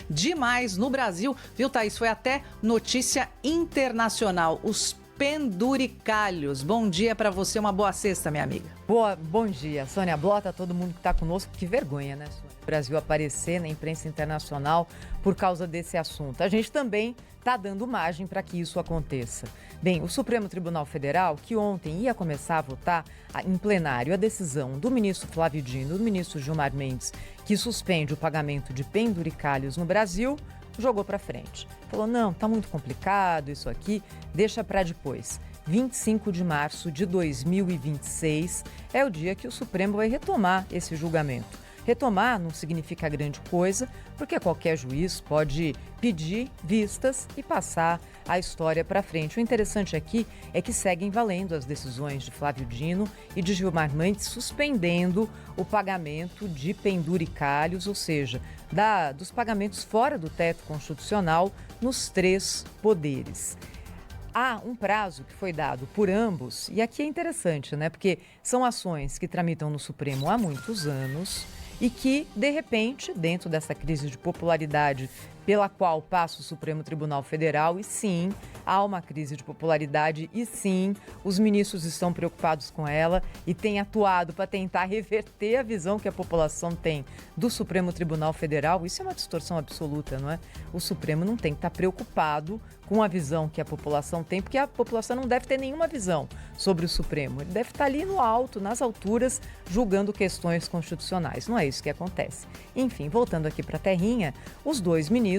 demais no Brasil, viu, Thaís? Foi até notícia internacional. Os penduricalhos. Bom dia para você, uma boa sexta, minha amiga. Bom dia, Sônia Blota, todo mundo que está conosco. Que vergonha, né, Sônia? O Brasil aparecer na imprensa internacional por causa desse assunto. A gente também está dando margem para que isso aconteça. Bem, o Supremo Tribunal Federal, que ontem ia começar a votar em plenário a decisão do ministro Flávio Dino e do ministro Gilmar Mendes, que suspende o pagamento de penduricalhos no Brasil, jogou para frente. Falou, não, tá muito complicado isso aqui, deixa para depois. 25 de março de 2026 é o dia que o Supremo vai retomar esse julgamento. Retomar não significa grande coisa, porque qualquer juiz pode pedir vistas e passar a história para frente. O interessante aqui é que seguem valendo as decisões de Flávio Dino e de Gilmar Mendes, suspendendo o pagamento de penduricalhos, ou seja, dos pagamentos fora do teto constitucional nos 3 poderes. Há um prazo que foi dado por ambos, e aqui é interessante, né? Porque são ações que tramitam no Supremo há muitos anos e que, de repente, dentro dessa crise de popularidade pela qual passa o Supremo Tribunal Federal, e sim, há uma crise de popularidade, e sim, os ministros estão preocupados com ela e têm atuado para tentar reverter a visão que a população tem do Supremo Tribunal Federal. Isso é uma distorção absoluta, não é? O Supremo não tem que estar preocupado com a visão que a população tem, porque a população não deve ter nenhuma visão sobre o Supremo. Ele deve estar ali no alto, nas alturas, julgando questões constitucionais. Não é isso que acontece. Enfim, voltando aqui para a terrinha, os 2 ministros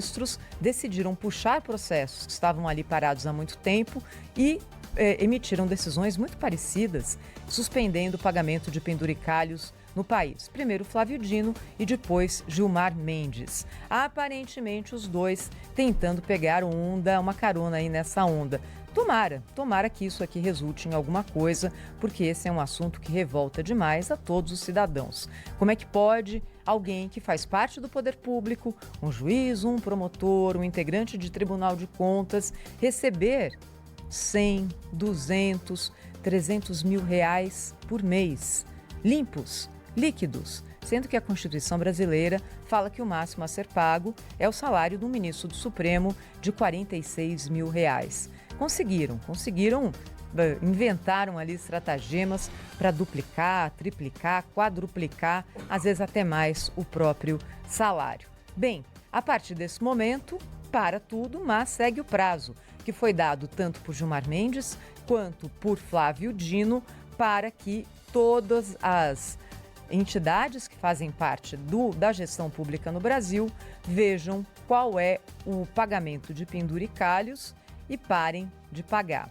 decidiram puxar processos que estavam ali parados há muito tempo e emitiram decisões muito parecidas, suspendendo o pagamento de penduricalhos no país. Primeiro Flávio Dino e depois Gilmar Mendes. Aparentemente os 2 tentando pegar uma carona aí nessa onda. Tomara que isso aqui resulte em alguma coisa, porque esse é um assunto que revolta demais a todos os cidadãos. Como é que pode alguém que faz parte do poder público, um juiz, um promotor, um integrante de tribunal de contas, receber 100, 200, 300 mil reais por mês, limpos, líquidos, sendo que a Constituição brasileira fala que o máximo a ser pago é o salário do ministro do Supremo de 46 mil reais. Conseguiram, inventaram ali estratagemas para duplicar, triplicar, quadruplicar, às vezes até mais o próprio salário. Bem, a partir desse momento, para tudo, mas segue o prazo, que foi dado tanto por Gilmar Mendes quanto por Flávio Dino, para que todas as entidades que fazem parte da gestão pública no Brasil vejam qual é o pagamento de penduricalhos e parem de pagar.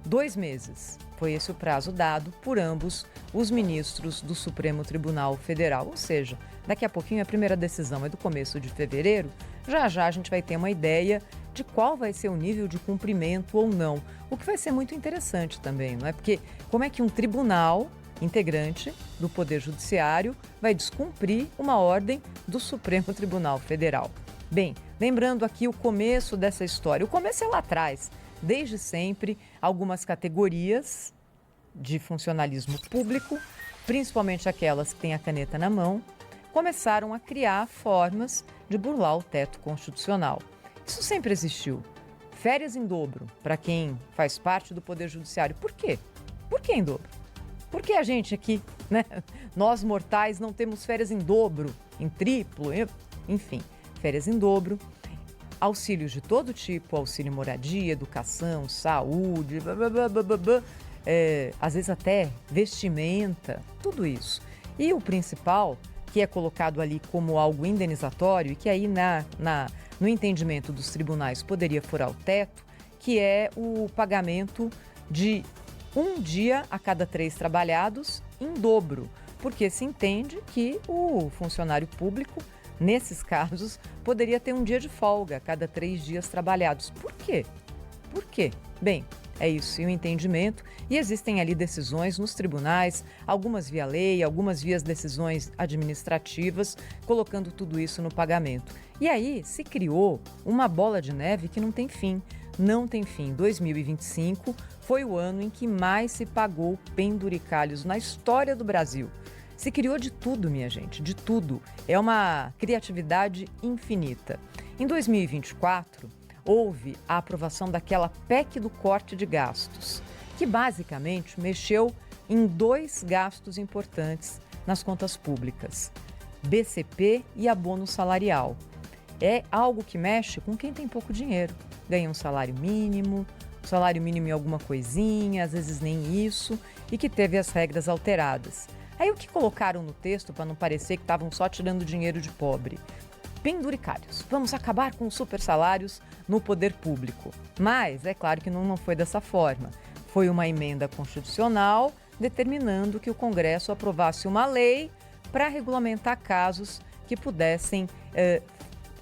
2 meses foi esse o prazo dado por ambos os ministros do Supremo Tribunal Federal. Ou seja, daqui a pouquinho a primeira decisão é do começo de fevereiro. Já a gente vai ter uma ideia de qual vai ser o nível de cumprimento ou não. O que vai ser muito interessante também, não é? Porque como é que um tribunal integrante do Poder Judiciário vai descumprir uma ordem do Supremo Tribunal Federal? Bem, lembrando aqui o começo dessa história. O começo é lá atrás. Desde sempre, algumas categorias de funcionalismo público, principalmente aquelas que têm a caneta na mão, começaram a criar formas de burlar o teto constitucional. Isso sempre existiu. Férias em dobro para quem faz parte do Poder Judiciário. Por quê? Por que em dobro? Porque a gente aqui, né? Nós mortais não temos férias em dobro, em triplo, enfim, férias em dobro. Auxílios de todo tipo, auxílio moradia, educação, saúde, às vezes até vestimenta, tudo isso. E o principal, que é colocado ali como algo indenizatório e que aí no entendimento dos tribunais poderia furar o teto, que é o pagamento de 1 dia a cada 3 trabalhados em dobro, porque se entende que o funcionário público, nesses casos, poderia ter 1 dia de folga a cada 3 dias trabalhados. Por quê? Por quê? Bem, é isso, e o entendimento. E existem ali decisões nos tribunais, algumas via lei, algumas via decisões administrativas, colocando tudo isso no pagamento. E aí se criou uma bola de neve que não tem fim. Não tem fim. 2025 foi o ano em que mais se pagou penduricalhos na história do Brasil. Se criou de tudo, minha gente, de tudo. É uma criatividade infinita. Em 2024, houve a aprovação daquela PEC do corte de gastos, que basicamente mexeu em 2 gastos importantes nas contas públicas: BCP e abono salarial. É algo que mexe com quem tem pouco dinheiro, ganha um salário mínimo em alguma coisinha, às vezes nem isso, e que teve as regras alteradas. Aí o que colocaram no texto, para não parecer que estavam só tirando dinheiro de pobre? Penduricários. Vamos acabar com os super salários no poder público. Mas é claro que não foi dessa forma. Foi uma emenda constitucional determinando que o Congresso aprovasse uma lei para regulamentar casos que pudessem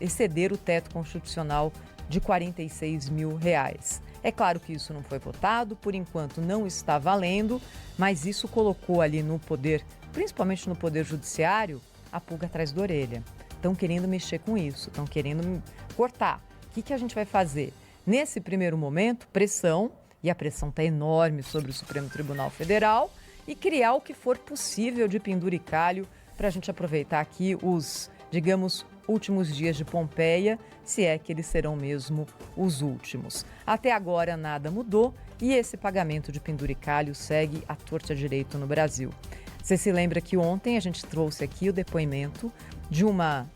exceder o teto constitucional de R$46 mil. É claro que isso não foi votado, por enquanto não está valendo, mas isso colocou ali no poder, principalmente no poder judiciário, a pulga atrás da orelha. Estão querendo mexer com isso, estão querendo cortar. O que a gente vai fazer? Nesse primeiro momento, pressão, e a pressão está enorme sobre o Supremo Tribunal Federal, e criar o que for possível de penduricalho para a gente aproveitar aqui os, digamos, últimos dias de Pompeia, se é que eles serão mesmo os últimos. Até agora nada mudou e esse pagamento de penduricalho segue à torta direito no Brasil. Você se lembra que ontem a gente trouxe aqui o depoimento de uma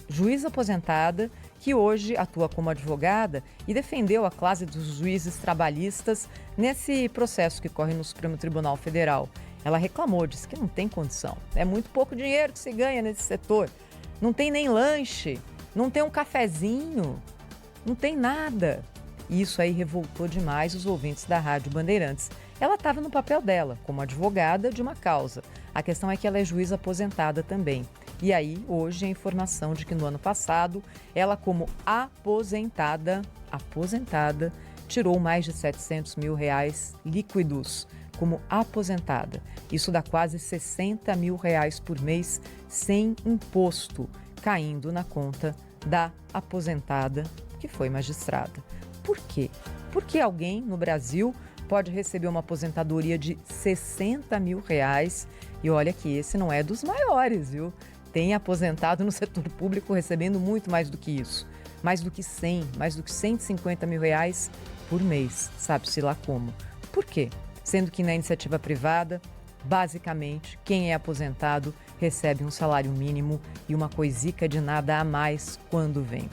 juíza aposentada que hoje atua como advogada e defendeu a classe dos juízes trabalhistas nesse processo que corre no Supremo Tribunal Federal. Ela reclamou, disse que não tem condição. É muito pouco dinheiro que se ganha nesse setor. Não tem nem lanche, não tem um cafezinho, não tem nada. E isso aí revoltou demais os ouvintes da Rádio Bandeirantes. Ela estava no papel dela, como advogada de uma causa. A questão é que ela é juíza aposentada também. E aí, hoje, a informação de que no ano passado, ela como aposentada, tirou mais de R$700 mil líquidos como aposentada. Isso dá quase R$60 mil por mês sem imposto, caindo na conta da aposentada que foi magistrada. Por quê? Porque alguém no Brasil pode receber uma aposentadoria de R$60 mil e olha que esse não é dos maiores, viu? Tem aposentado no setor público recebendo muito mais do que isso. Mais do que 100, mais do que R$150 mil por mês, sabe-se lá como. Por quê? Sendo que na iniciativa privada, basicamente, quem é aposentado recebe um salário mínimo e uma coisica de nada a mais quando vem.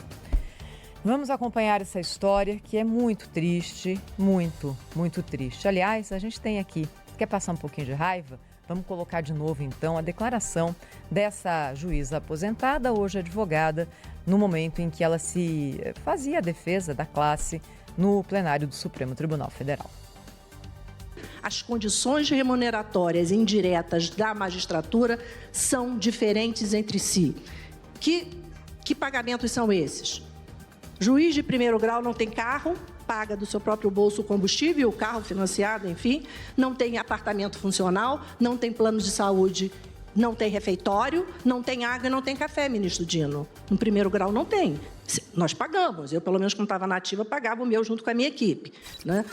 Vamos acompanhar essa história que é muito triste, muito, muito triste. Aliás, a gente tem aqui, quer passar um pouquinho de raiva? Vamos colocar de novo, então, a declaração dessa juíza aposentada, hoje advogada, no momento em que ela se fazia a defesa da classe no plenário do Supremo Tribunal Federal. As condições remuneratórias indiretas da magistratura são diferentes entre si. Que pagamentos são esses? Juiz de primeiro grau não tem carro, paga do seu próprio bolso o combustível, o carro financiado, enfim, não tem apartamento funcional, não tem plano de saúde, não tem refeitório, não tem água e não tem café, ministro Dino. No primeiro grau não tem. Nós pagamos, eu pelo menos quando estava na ativa pagava o meu junto com a minha equipe, né?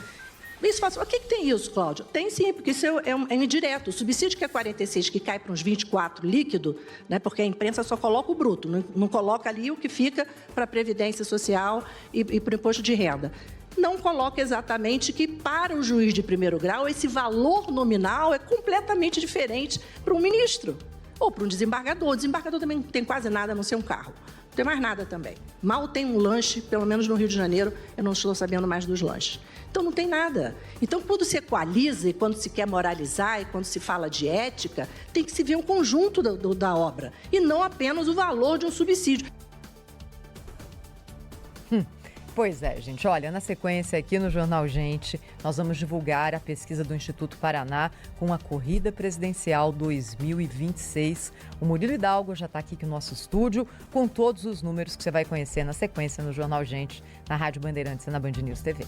Isso faz... O que tem isso, Cláudio? Tem sim, porque isso é indireto. O subsídio que é 46, que cai para uns 24 líquido, né, porque a imprensa só coloca o bruto, não coloca ali o que fica para a Previdência Social e para o Imposto de Renda. Não coloca exatamente que, para o juiz de primeiro grau, esse valor nominal é completamente diferente para um ministro ou para um desembargador. O desembargador também não tem quase nada, a não ser um carro. Não tem mais nada também. Mal tem um lanche, pelo menos no Rio de Janeiro, eu não estou sabendo mais dos lanches. Então, não tem nada. Então, quando se equaliza e quando se quer moralizar e quando se fala de ética, tem que se ver um conjunto da obra e não apenas o valor de um subsídio. Pois é, gente. Olha, na sequência aqui no Jornal Gente, nós vamos divulgar a pesquisa do Instituto Paraná com a Corrida Presidencial 2026. O Murilo Hidalgo já está aqui no nosso estúdio com todos os números que você vai conhecer na sequência no Jornal Gente, na Rádio Bandeirantes e na Band News TV.